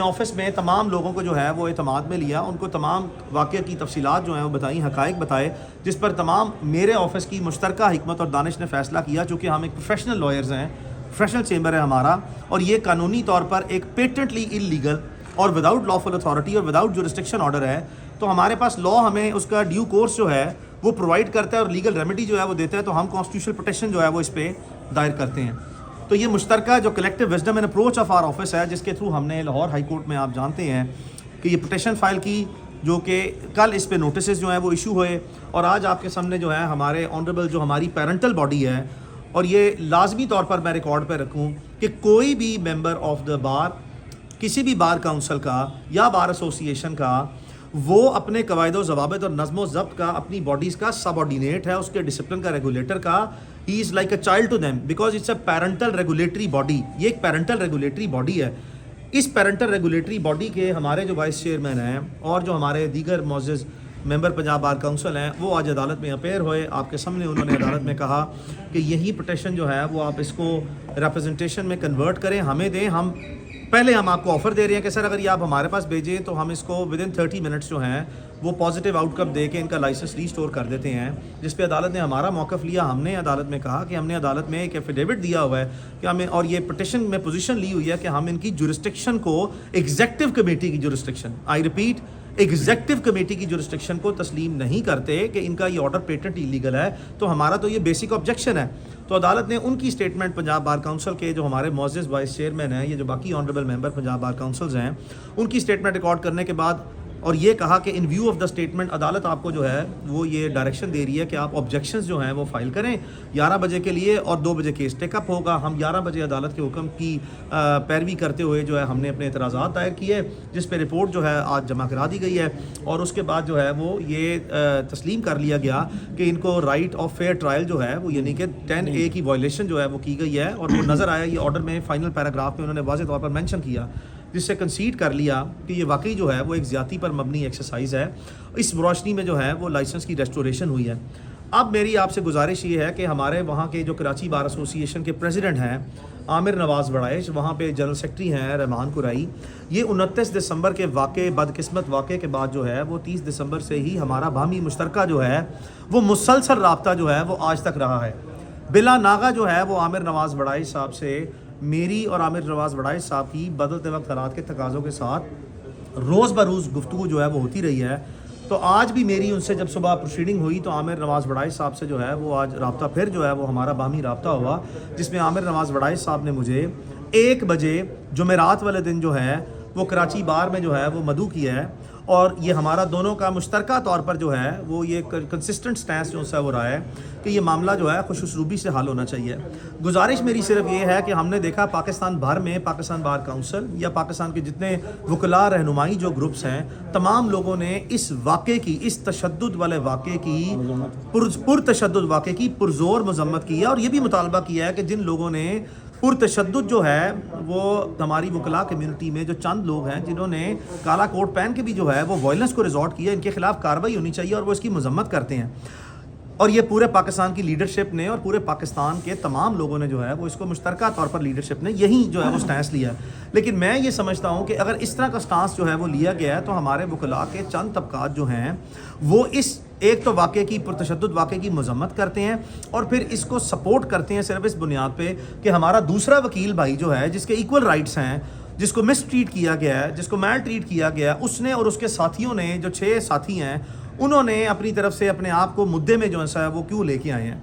Office میں تمام لوگوں کو جو ہے وہ اعتماد میں لیا، ان کو تمام واقعہ کی تفصیلات جو ہیں وہ بتائیں، حقائق بتائے، جس پر تمام میرے آفس کی مشترکہ حکمت اور دانش نے فیصلہ کیا، چونکہ ہم ایک پروفیشنل لائرز ہیں، پروفیشنل چیمبر ہے ہمارا، اور یہ قانونی طور پر ایک پیٹنٹلی انلیگل اور وداؤٹ لافل اتھارٹی اور وداؤٹ جورسڈکشن آرڈر ہے، تو ہمارے پاس لا ہمیں اس کا ڈیو کورس جو ہے وہ پرووائڈ کرتا ہے اور لیگل ریمیڈی جو ہے وہ دیتا ہے، تو ہم کانسٹیٹیوشنل پروٹیکشن جو ہے وہ اس پہ دائر کرتے ہیں۔ تو یہ مشترکہ جو collective wisdom and approach of our office ہے، جس کے تھرو ہم نے لاہور ہائی کورٹ میں آپ جانتے ہیں کہ یہ پٹیشن فائل کی، جو کہ کل اس پہ نوٹسز جو ہیں وہ ایشو ہوئے، اور آج آپ کے سامنے جو ہے ہمارے آنریبل جو ہماری پیرنٹل باڈی ہے، اور یہ لازمی طور پر میں ریکارڈ پہ رکھوں کہ کوئی بھی ممبر آف دا بار، کسی بھی بار کاؤنسل کا یا بار ایسوسیشن کا، وہ اپنے قواعد و ضوابط اور نظم و ضبط کا اپنی باڈیز کا سب آرڈینیٹ ہے، اس کے ڈسپلن کا ریگولیٹر کا، he is like a child to them because it's a parental regulatory body. یہ ایک پیرنٹل ریگولیٹری باڈی ہے۔ اس پیرنٹل ریگولیٹری باڈی کے ہمارے جو وائس چیئرمین ہیں اور جو ہمارے دیگر معزز ممبر پنجاب بار کاؤنسل ہیں، وہ آج عدالت میں اپیئر ہوئے، آپ کے سامنے انہوں نے عدالت میں کہا کہ یہی پٹیشن جو ہے وہ آپ اس کو ریپرزنٹیشن میں کنورٹ کریں، ہمیں دیں، ہم آپ کو آفر دے رہے ہیں کہ سر اگر یہ آپ ہمارے پاس بھیجیں تو ہم اس کو ودن 30 منٹس جو ہیں وہ پازیٹیو آؤٹ کم دے کے ان کا لائسنس ریسٹور کر دیتے ہیں، جس پہ عدالت نے ہمارا موقف لیا۔ ہم نے عدالت میں کہا کہ ہم نے عدالت میں ایک ایفیڈیوٹ دیا ہوا ہے کہ ہمیں، اور یہ پٹیشن میں پوزیشن لی ہوئی ہے کہ ہم ان کی جورسڈکشن کو ایگزیکٹو کمیٹی کی jurisdiction, I repeat, executive committee کی جورسڈکشن کو تسلیم نہیں کرتے کہ ان کا یہ آرڈر پیٹنٹ ایلیگل ہے، تو ہمارا تو یہ بیسک آبجیکشن ہے۔ تو عدالت نے ان کی اسٹیٹمنٹ پنجاب بار کاؤنسل کے جو ہمارے معزز وائس چیئرمین ہیں، یہ جو باقی آنریبل ممبر پنجاب بار کاؤنسلز ہیں، ان کی اسٹیٹمنٹ ریکارڈ کرنے کے بعد، اور یہ کہا کہ in view of the statement عدالت آپ کو جو ہے وہ یہ ڈائریکشن دے رہی ہے کہ آپ آبجیکشنز جو ہیں وہ فائل کریں 11 بجے کے لیے، اور 2 بجے کیس ٹیک اپ ہوگا۔ ہم 11 بجے عدالت کے حکم کی پیروی کرتے ہوئے جو ہے ہم نے اپنے اعتراضات دائر کیے، جس پہ رپورٹ جو ہے آج جمع کرا دی گئی ہے، اور اس کے بعد جو ہے وہ یہ تسلیم کر لیا گیا کہ ان کو رائٹ آف فیئر ٹرائل جو ہے وہ، یعنی کہ 10A کی وائلیشن جو ہے وہ کی گئی ہے، اور وہ نظر آیا یہ آرڈر میں فائنل پیراگراف میں انہوں نے واضح طور پر مینشن کیا، جس سے کنسیڈ کر لیا کہ یہ واقعی جو ہے وہ ایک زیادتی پر مبنی ایکسرسائز ہے۔ اس روشنی میں جو ہے وہ لائسنس کی ریسٹوریشن ہوئی ہے۔ اب میری آپ سے گزارش یہ ہے کہ ہمارے وہاں کے جو کراچی بار ایسوسیشن کے پریزیڈنٹ ہیں عامر نواز وڑائش، وہاں پہ جنرل سیکرٹری ہیں رحمان قرائی، یہ 29 دسمبر کے واقعے، بدقسمت واقعے کے بعد جو ہے وہ 30 دسمبر سے ہی ہمارا باہمی مشترکہ جو ہے وہ مسلسل رابطہ جو ہے وہ آج تک رہا ہے۔ بلا ناغہ جو ہے وہ عامر نواز وڑائش صاحب سے میری اور عامر نواز وڑائش صاحب کی بدلتے وقت حالات کے تقاضوں کے ساتھ روز بروز گفتگو جو ہے وہ ہوتی رہی ہے۔ تو آج بھی میری ان سے جب صبح پروسیڈنگ ہوئی تو عامر نواز وڑائش صاحب سے جو ہے وہ آج رابطہ پھر جو ہے وہ ہمارا باہمی رابطہ ہوا، جس میں عامر نواز وڑائش صاحب نے مجھے 1 بجے جمعرات والے دن جو ہے وہ کراچی بار میں جو ہے وہ مدعو کیا ہے، اور یہ ہمارا دونوں کا مشترکہ طور پر جو ہے وہ یہ کنسسٹنٹ سٹینس جو ہے وہ رہا ہے کہ یہ معاملہ جو ہے خوش اسلوبی سے حل ہونا چاہیے۔ گزارش میری صرف یہ ہے کہ ہم نے دیکھا پاکستان بھر میں پاکستان بار کاؤنسل یا پاکستان کے جتنے وکلاء رہنمائی جو گروپس ہیں، تمام لوگوں نے اس واقعے کی، اس تشدد والے واقعے کی، پرتشدد واقعے کی پرزور مذمت کی ہے، اور یہ بھی مطالبہ کیا ہے کہ جن لوگوں نے پرتشدد جو ہے وہ ہماری وکلاء کمیونٹی میں جو چند لوگ ہیں جنہوں نے کالا کوٹ پہن کے بھی جو ہے وہ وائلنس کو ریزورٹ کیا، ان کے خلاف کارروائی ہونی چاہیے، اور وہ اس کی مذمت کرتے ہیں۔ اور یہ پورے پاکستان کی لیڈرشپ نے اور پورے پاکستان کے تمام لوگوں نے جو ہے وہ اس کو مشترکہ طور پر لیڈرشپ نے یہی جو ہے وہ سٹانس لیا ہے۔ لیکن میں یہ سمجھتا ہوں کہ اگر اس طرح کا سٹانس جو ہے وہ لیا گیا ہے تو ہمارے وکلاء کے چند طبقات جو ہیں وہ اس ایک تو واقعے کی، پرتشدد واقعے کی مذمت کرتے ہیں، اور پھر اس کو سپورٹ کرتے ہیں صرف اس بنیاد پہ کہ ہمارا دوسرا وکیل بھائی جو ہے جس کے ایکول رائٹس ہیں، جس کو مس ٹریٹ کیا گیا ہے، جس کو میل ٹریٹ کیا گیا ہے، اس نے اور اس کے ساتھیوں نے، جو 6 ساتھی ہیں، انہوں نے اپنی طرف سے اپنے آپ کو مدعے میں جو ہے وہ کیوں لے کے آئے ہیں؟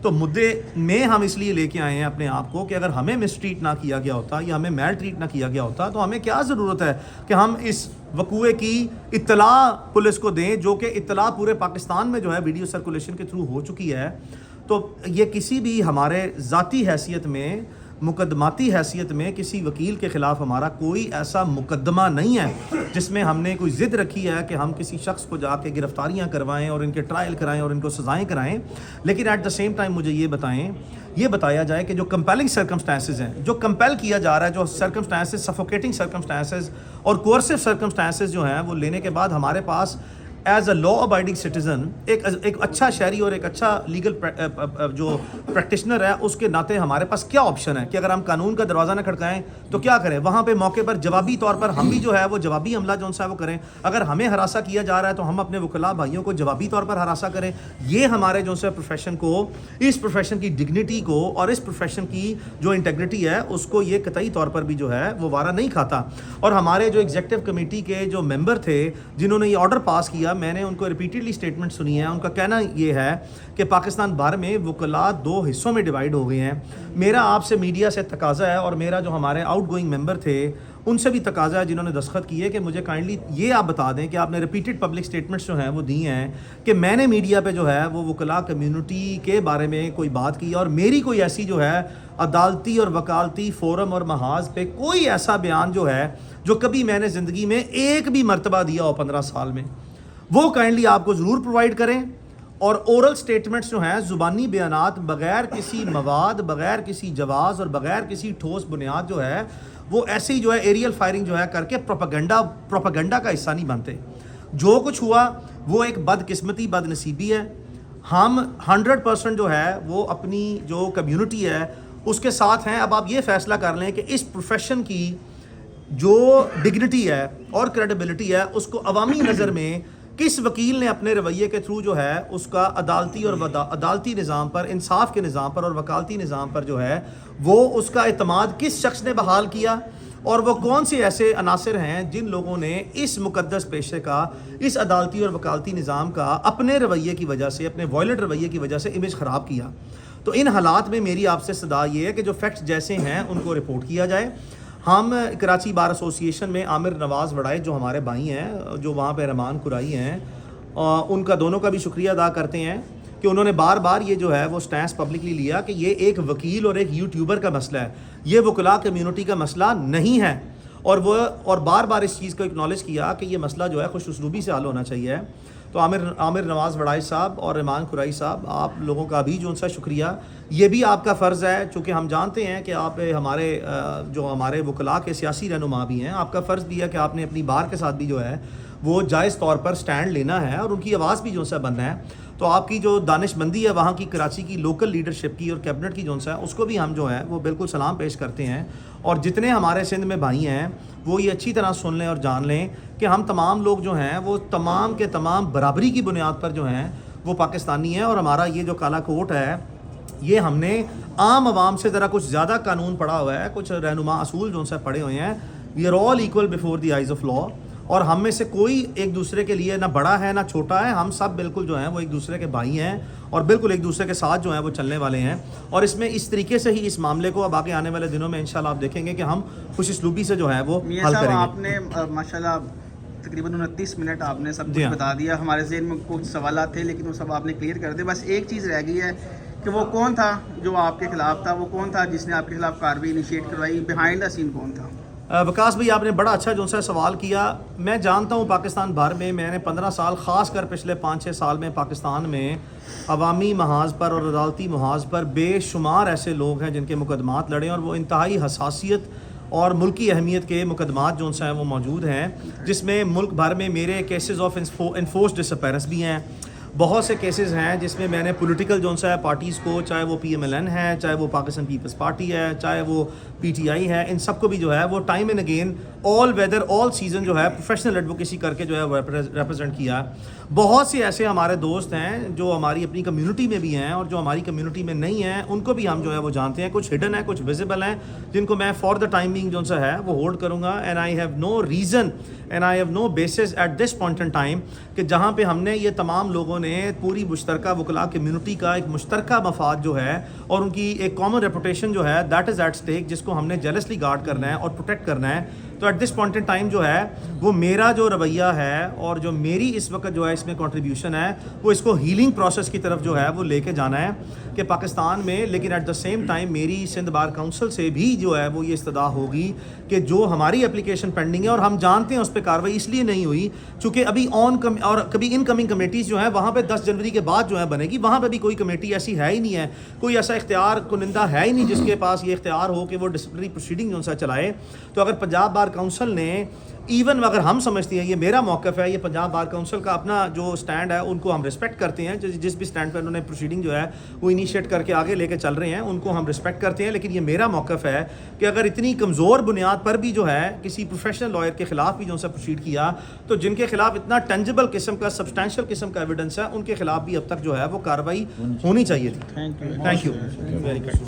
تو مدعے میں ہم اس لیے لے کے آئے ہیں اپنے آپ کو کہ اگر ہمیں مس ٹریٹ نہ کیا گیا ہوتا یا ہمیں میل ٹریٹ نہ کیا گیا ہوتا تو ہمیں کیا ضرورت ہے کہ ہم اس وقوعے کی اطلاع پولیس کو دیں، جو کہ اطلاع پورے پاکستان میں جو ہے ویڈیو سرکولیشن کے تھرو ہو چکی ہے۔ تو یہ کسی بھی ہمارے ذاتی حیثیت میں، مقدماتی حیثیت میں کسی وکیل کے خلاف ہمارا کوئی ایسا مقدمہ نہیں ہے جس میں ہم نے کوئی ضد رکھی ہے کہ ہم کسی شخص کو جا کے گرفتاریاں کروائیں اور ان کے ٹرائل کرائیں اور ان کو سزائیں کرائیں۔ لیکن ایٹ دا سیم ٹائم مجھے یہ بتایا جائے کہ جو کمپیلنگ سرکمسٹانسز ہیں، جو کمپیل کیا جا رہا ہے، جو سرکمسٹانسز، سفوکیٹنگ سرکمسٹانسز اور کوئرسو سرکمسٹانسز جو ہیں وہ لینے کے بعد ہمارے پاس as a law abiding citizen ایک اچھا شہری اور ایک اچھا لیگل جو پریکٹیشنر ہے اس کے ناطے ہمارے پاس کیا آپشن ہے کہ اگر ہم قانون کا دروازہ نہ کھڑکائیں تو کیا کریں؟ وہاں پہ موقع پر جوابی طور پر ہم بھی جو ہے وہ جوابی عملہ جو ہے وہ کریں. اگر ہمیں ہراساں کیا جا رہا ہے تو ہم اپنے وکلاء بھائیوں کو جوابی طور پر ہراساں کریں. یہ ہمارے جو ہے پروفیشن کو, اس پروفیشن کی ڈگنیٹی کو اور اس پروفیشن کی جو انٹیگریٹی ہے اس کو یہ قطعی طور پر بھی جو ہے وہ وارہ نہیں کھاتا. اور ہمارے جو ایگزیکٹو کمیٹی کے جو ممبر تھے جنہوں نے یہ آرڈر پاس کیا, میں نے ان کو ریپیٹڈلی اسٹیٹمنٹ سنی ہے. ان کا کہنا یہ ہے کہ پاکستان بھر میں وکلاء 2 حصوں میں ڈیوائیڈ ہو گئے ہیں. میرا آپ سے میڈیا سے تقاضا ہے اور میرا جو ہمارے آؤٹ گوئنگ ممبر تھے ان سے بھی تقاضا ہے جنہوں نے دستخط کیے کہ مجھے کائنڈلی یہ آپ بتا دیں کہ آپ نے ریپیٹڈ پبلک سٹیٹمنٹس جو ہیں وہ دی ہیں کہ میں نے میڈیا پہ جو ہے وہ وکلاء کمیونٹی کے بارے میں کوئی بات کی اور میری کوئی ایسی جو ہے عدالتی اور وکالتی فورم اور محاذ پہ کوئی ایسا بیان جو ہے جو کبھی میں نے زندگی میں ایک بھی مرتبہ دیا ہو 15 سال میں, وہ کائنڈلی آپ کو ضرور پرووائڈ کریں. اور اورل سٹیٹمنٹس جو ہیں, زبانی بیانات بغیر کسی مواد, بغیر کسی جواز اور بغیر کسی ٹھوس بنیاد جو ہے وہ ایسے ہی جو ہے ایریل فائرنگ جو ہے کر کے پروپیگنڈا کا حصہ نہیں بنتے. جو کچھ ہوا وہ ایک بدقسمتی بد نصیبی ہے. ہم 100% جو ہے وہ اپنی جو کمیونٹی ہے اس کے ساتھ ہیں. اب آپ یہ فیصلہ کر لیں کہ اس پروفیشن کی جو ڈگنیٹی ہے اور کریڈیبلٹی ہے اس کو عوامی نظر میں کس وکیل نے اپنے رویے کے تھرو جو ہے اس کا عدالتی اور عدالتی نظام پر, انصاف کے نظام پر اور وکالتی نظام پر جو ہے وہ اس کا اعتماد کس شخص نے بحال کیا, اور وہ کون سے ایسے عناصر ہیں جن لوگوں نے اس مقدس پیشے کا, اس عدالتی اور وکالتی نظام کا اپنے رویے کی وجہ سے, اپنے وائلنٹ رویے کی وجہ سے امیج خراب کیا. تو ان حالات میں میری آپ سے صدا یہ ہے کہ جو فیکٹس جیسے ہیں ان کو رپورٹ کیا جائے. ہم کراچی بار ایسوسیشن میں عامر نواز وڑائے جو ہمارے بھائی ہیں, جو وہاں پہ رحمان قرائی ہیں, ان کا دونوں کا بھی شکریہ ادا کرتے ہیں کہ انہوں نے بار بار یہ جو ہے وہ سٹینس پبلکلی لیا کہ یہ ایک وکیل اور ایک یوٹیوبر کا مسئلہ ہے, یہ وکلاء کمیونٹی کا مسئلہ نہیں ہے. اور بار بار اس چیز کو اکنالج کیا کہ یہ مسئلہ جو ہے خوش اسلوبی سے حل ہونا چاہیے. تو عامر نواز وڑائی صاحب اور رحمان قرائی صاحب, آپ لوگوں کا بھی جو ان سے شکریہ. یہ بھی آپ کا فرض ہے چونکہ ہم جانتے ہیں کہ آپ ہمارے وکلاء کے سیاسی رہنما بھی ہیں, آپ کا فرض بھی ہے کہ آپ نے اپنی بار کے ساتھ بھی جو ہے وہ جائز طور پر سٹینڈ لینا ہے اور ان کی آواز بھی جو سے بننا ہے. تو آپ کی جو دانش مندی ہے وہاں کی کراچی کی لوکل لیڈرشپ کی اور کیبنٹ کی جو ہے اس کو بھی ہم جو ہے وہ بالکل سلام پیش کرتے ہیں. اور جتنے ہمارے سندھ میں بھائی ہیں وہ یہ اچھی طرح سن لیں اور جان لیں کہ ہم تمام لوگ جو ہیں وہ تمام کے تمام برابری کی بنیاد پر جو ہیں وہ پاکستانی ہیں. اور ہمارا یہ جو کالا کوٹ ہے یہ ہم نے عام عوام سے ذرا کچھ زیادہ قانون پڑھا ہوا ہے, کچھ رہنما اصول جو سے پڑھے ہوئے ہیں. We are all equal before the eyes of law, اور ہم میں سے کوئی ایک دوسرے کے لیے نہ بڑا ہے نہ چھوٹا ہے. ہم سب بالکل جو ہیں وہ ایک دوسرے کے بھائی ہیں اور بالکل ایک دوسرے کے ساتھ جو ہیں وہ چلنے والے ہیں. اور اس میں اس طریقے سے ہی اس معاملے کو اب آگے آنے والے دنوں میں انشاءاللہ آپ دیکھیں گے کہ ہم خوش اسلوبی سے جو ہے وہ حل کریں گے. آپ نے ماشاءاللہ تقریباً 29 منٹ آپ نے سب کچھ بتا دیا. ہمارے ذہن میں کچھ سوالات تھے لیکن وہ سب آپ نے کلیئر کر دیا. بس ایک چیز رہ گئی ہے کہ وہ کون تھا جو آپ کے خلاف تھا, وہ کون تھا جس نے آپ کے خلاف کارروائی انیشیٹ کروائی, بیہائنڈ دا سین کون تھا؟ وکاس بھائی آپ نے بڑا اچھا جو سا سوال کیا. میں جانتا ہوں پاکستان بھر میں نے 15 سال خاص کر پچھلے 5-6 سال میں پاکستان میں عوامی محاذ پر اور عدالتی محاذ پر بے شمار ایسے لوگ ہیں جن کے مقدمات لڑے اور وہ انتہائی حساسیت اور ملکی اہمیت کے مقدمات جو ہیں وہ موجود ہیں, جس میں ملک بھر میں میرے cases of enforced disappearance بھی ہیں. بہت سے کیسز ہیں جس میں نے پولیٹیکل جو ہے پارٹیز کو, چاہے وہ PMLN ہے, چاہے وہ پاکستان پیپلز پارٹی ہے, چاہے وہ PTI ہے, ان سب کو بھی جو ہے وہ time and again all whether all season جو ہے پروفیشنل ایڈوکیسی کر کے جو ہے ریپرزینٹ کیا. بہت سے ایسے ہمارے دوست ہیں جو ہماری اپنی کمیونٹی میں بھی ہیں اور جو ہماری کمیونٹی میں نہیں ہیں, ان کو بھی ہم جو ہے وہ جانتے ہیں. کچھ ہڈن ہیں, کچھ ویزیبل ہیں, جن کو میں فار دا ٹائم بینگ جو سا ہے وہ ہولڈ کروں گا. And I have no reason and I have no basis at this point in time کہ جہاں پہ ہم نے یہ تمام لوگوں نے پوری مشترکہ وکلاء کمیونٹی کا ایک مشترکہ مفاد جو ہے اور ان کی ایک کامن ریپوٹیشن جو ہے دیٹ از ایٹ اسٹیک, جس کو ہم نے جیلسلی گارڈ کرنا ہے اور پروٹیکٹ کرنا ہے. تو at this point in time جو ہے وہ میرا جو رویہ ہے اور جو میری اس وقت جو ہے اس میں کنٹریبیوشن ہے وہ اس کو ہیلنگ پروسیس کی طرف جو ہے وہ لے کے جانا ہے کہ پاکستان میں. لیکن ایٹ دا سیم ٹائم میری سندھ بار کونسل سے بھی جو ہے وہ یہ استدعا ہوگی کہ جو ہماری اپلیکیشن پینڈنگ ہے اور ہم جانتے ہیں اس پہ کارروائی اس لیے نہیں ہوئی چونکہ ابھی اور کبھی ان کمنگ کمیٹیز جو ہیں وہاں پہ 10 جنوری کے بعد جو ہے بنے گی, وہاں پہ بھی کوئی کمیٹی ایسی ہے ہی نہیں ہے, کوئی ایسا اختیار کنندہ ہے ہی نہیں جس کے پاس یہ اختیار ہو کہ وہ ڈسپلنری پروسیڈنگ جو سا چلائے. تو اگر پنجاب بار بار کونسل نے ایون اگر ہم سمجھتے ہیں یہ میرا موقف ہے, یہ پنجاب بار کونسل کا اپنا جو سٹینڈ ہے ان کو ہم رسپیکٹ کرتے ہیں, جس بھی سٹینڈ پہ انہوں نے پروسیڈنگ جو ہے وہ انیشیٹ کر کے آگے لے کے چل رہے ہیں ان کو ہم رسپیکٹ کرتے ہیں, لیکن یہ میرا موقف ہے کہ اگر اتنی کمزور بنیاد پر بھی جو ہے کسی پروفیشنل لائر کے خلاف بھی جو سے پروسیڈ کیا, تو جن کے خلاف اتنا ٹینجبل قسم کا سبسٹینشیل قسم کا ایویڈنس ہے ان کے خلاف بھی اب تک جو ہے وہ کارروائی ہونی چاہیے تھی. Thank you.